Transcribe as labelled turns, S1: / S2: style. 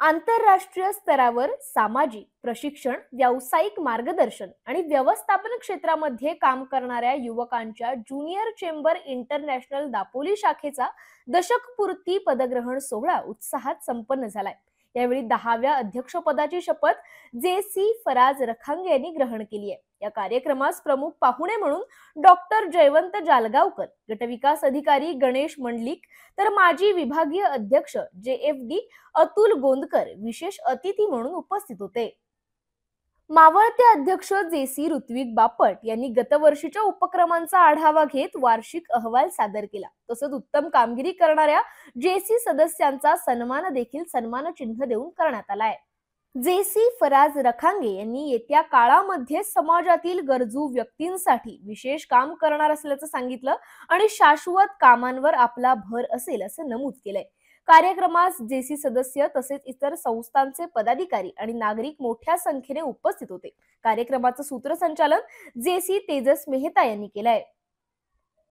S1: आंतरराष्ट्रीय स्तरावर सामाजिक प्रशिक्षण, व्यावसायिक मार्गदर्शन आणि व्यवस्थापन क्षेत्रामध्ये काम करणाऱ्या युवकांच्या ज्युनियर चेंबर इंटरनॅशनल दापोली शाखेचा दशकपूर्ती पदग्रहण सोहळा उत्साहात संपन्न झालाय. यावेळी 10व्या अध्यक्षपदाची शपथ जे.सी. फराज रखांगे यांनी ग्रहण केली आहे. या कार्यक्रमास प्रमुख पाहुणे म्हणून डॉक्टर जयवंत जालगावकर, गटविकास अधिकारी गणेश मंडलिक, तर माजी विभागीय अध्यक्ष जे.एफ.डी. अतुल गोंदकर विशेष अतिथी म्हणून उपस्थित होते. मावळते अध्यक्ष जे.सी. ऋत्विक बापट यांनी गतवर्षीच्या उपक्रमांचा आढावा घेत वार्षिक अहवाल सादर केला. तसंच उत्तम कामगिरी करणाऱ्या जे.सी. सदस्यांचा सन्मान देखील सन्मानचिन्ह देऊन करण्यात आलाय. जे.सी. फराज रखांगे यांनी येत्या काळामध्ये समाजातील गरजू व्यक्तींसाठी विशेष काम करणार असल्याचं सांगितलं आणि शाश्वत कामांवर आपला भर असेल असं नमूद केलंय. कार्यक्रमास जे.सी. सदस्य तसेच इतर संस्थांचे पदाधिकारी आणि नागरिक मोठ्या संख्येने उपस्थित होते. कार्यक्रमाचं सूत्रसंचालन जे.सी. तेजस मेहता यांनी केलंय.